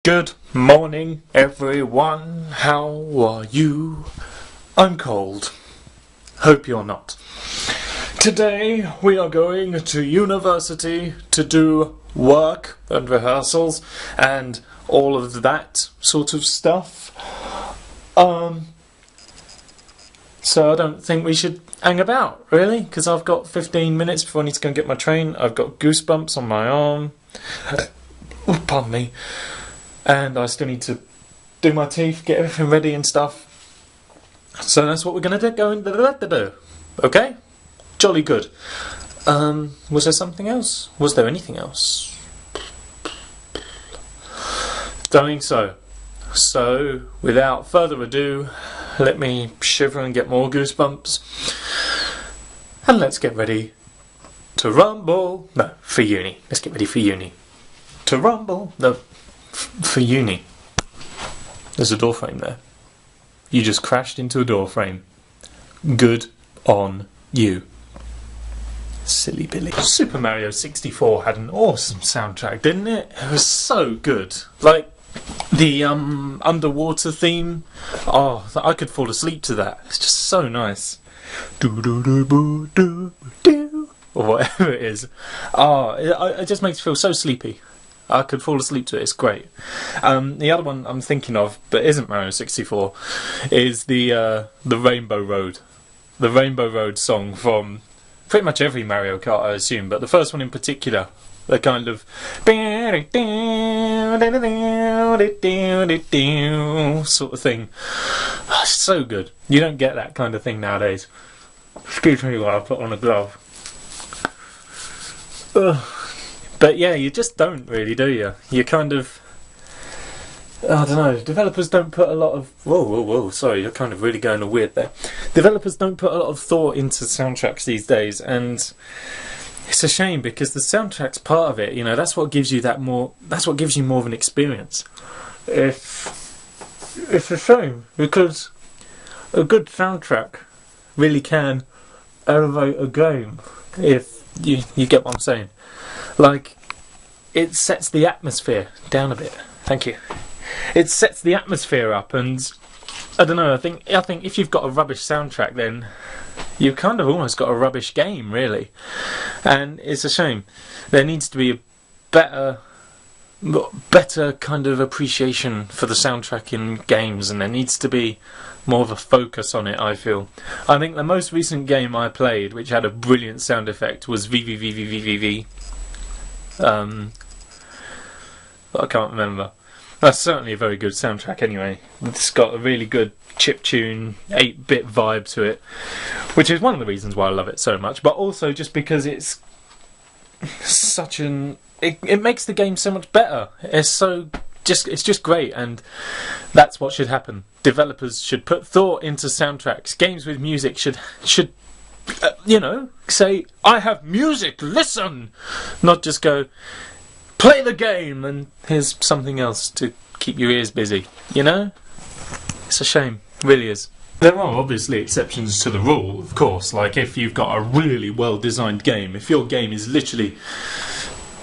Good morning, everyone. How are you? I'm cold. Hope you're not. Today we are going to university to do work and rehearsals and all of that sort of stuff. So I don't think we should hang about, really, because I've got 15 minutes before I need to go and get my train. I've got goosebumps on my arm. Pardon me. And I still need to do my teeth, get everything ready and stuff. So that's what we're going to do. Go and do. Okay? Jolly good. Was there something else? Was there anything else? Don't think so. So, without further ado, let me shiver and get more goosebumps. And let's get ready to rumble. No, for uni. Let's get ready for uni. To rumble. No. For uni. There's a door frame there. You just crashed into a door frame. Good on you. Silly Billy. Super Mario 64 had an awesome soundtrack, didn't it? It was so good. Like, the underwater theme. Oh, I could fall asleep to that. It's just so nice. Do do do boo do do, or whatever it is. Oh, it just makes me feel so sleepy. I could fall asleep to it. It's great. The other one I'm thinking of, but isn't Mario 64, is the Rainbow Road. The Rainbow Road song from pretty much every Mario Kart, I assume, but the first one in particular. The kind of sort of thing. Oh, so good. You don't get that kind of thing nowadays. Excuse me while I put on a glove. Ugh. But yeah, you just don't really, do you? You kind of... I don't know, developers don't put a lot of... Whoa, sorry, you're kind of really going all weird there. Developers don't put a lot of thought into soundtracks these days, and it's a shame because the soundtrack's part of it, you know, that's what gives you more of an experience. It's a shame, because a good soundtrack really can elevate a game, if you get what I'm saying. Like, it sets the atmosphere down a bit. Thank you. It sets the atmosphere up, and I don't know. I think if you've got a rubbish soundtrack, then you've kind of almost got a rubbish game, really. And it's a shame. There needs to be a better kind of appreciation for the soundtrack in games, and there needs to be more of a focus on it, I feel. I think the most recent game I played, which had a brilliant sound effect, was VVVVVVV. But I can't remember. That's certainly a very good soundtrack anyway. It's got a really good chiptune, 8-bit vibe to it, which is one of the reasons why I love it so much, but also just because it's such an... It makes the game so much better. It's just great, and that's what should happen. Developers should put thought into soundtracks. Games with music should say, I have music, listen! Not just go, play the game, and here's something else to keep your ears busy, you know? It's a shame, it really is. There are obviously exceptions to the rule, of course, like if you've got a really well-designed game, if your game is literally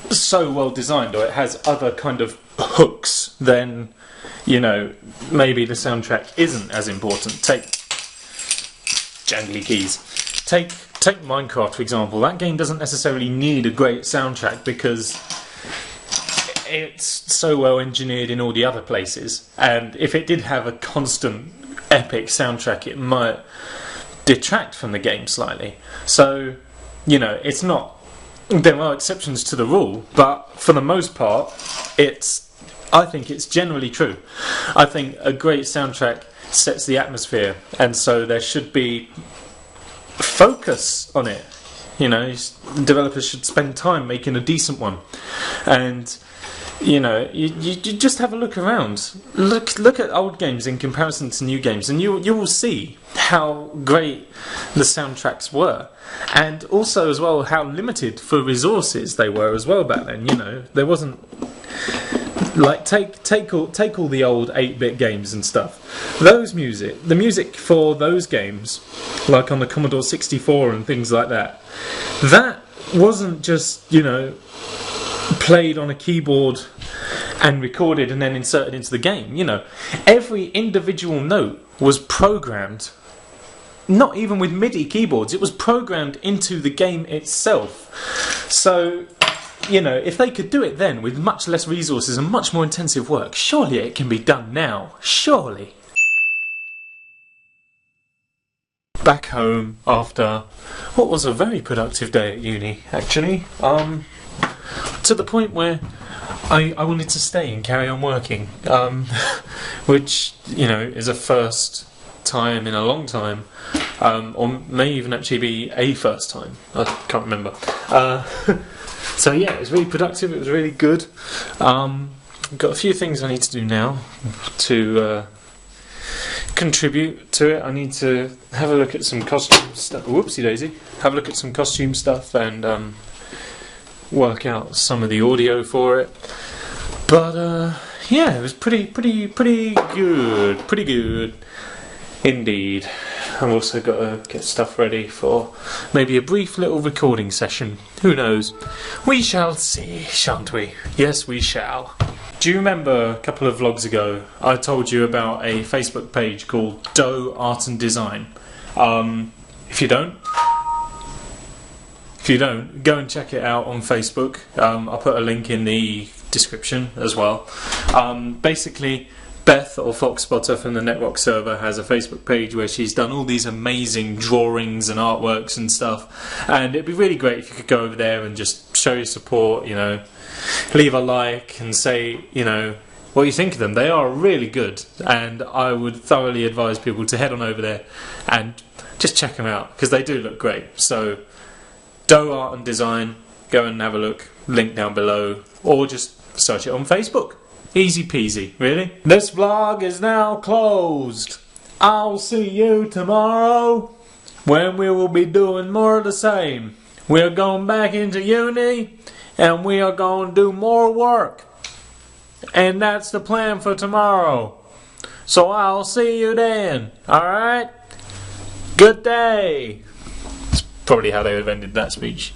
so well-designed, or it has other kind of hooks, then, you know, maybe the soundtrack isn't as important. Take jangly keys. Take Minecraft, for example. That game doesn't necessarily need a great soundtrack because it's so well engineered in all the other places, and if it did have a constant epic soundtrack, it might detract from the game slightly. So, you know, it's not... There are exceptions to the rule, but for the most part, I think it's generally true. I think a great soundtrack sets the atmosphere, and so there should be focus on it. You know, developers should spend time making a decent one, and you know, you just have a look around. Look at old games in comparison to new games, and you will see how great the soundtracks were, and also as well how limited for resources they were as well back then. You know, there wasn't... Like, take all the old 8-bit games and stuff. The music for those games, like on the Commodore 64 and things like that, that wasn't just, you know, played on a keyboard and recorded and then inserted into the game. You know, every individual note was programmed, not even with MIDI keyboards, it was programmed into the game itself. So, you know, if they could do it then with much less resources and much more intensive work, surely it can be done now. Surely. Back home after what was a very productive day at uni, actually. To the point where I wanted to stay and carry on working, which, you know, is a first time in a long time, or may even actually be a first time. I can't remember. So yeah, it was really productive. It was really good. Got a few things I need to do now to contribute to it. I need to have a look at some costume stuff. Whoopsie daisy. Have a look at some costume stuff and work out some of the audio for it. But yeah, it was pretty good. Pretty good indeed. I've also got to get stuff ready for maybe a brief little recording session. Who knows? We shall see, shan't we? Yes, we shall. Do you remember a couple of vlogs ago I told you about a Facebook page called DappledDoe Art and Design? If you don't, go and check it out on Facebook. I'll put a link in the description as well. Basically, Beth, or Foxspotter from the Netrock server, has a Facebook page where she's done all these amazing drawings and artworks and stuff, and it'd be really great if you could go over there and just show your support, you know, leave a like and say, you know, what you think of them. They are really good, and I would thoroughly advise people to head on over there and just check them out, because they do look great. So, DappledDoe Art and Design, go and have a look, link down below, or just search it on Facebook. Easy peasy, really. This vlog is now closed. I'll see you tomorrow when we will be doing more of the same. We're going back into uni and we are going to do more work. And that's the plan for tomorrow. So I'll see you then. Alright? Good day. That's probably how they would have ended that speech.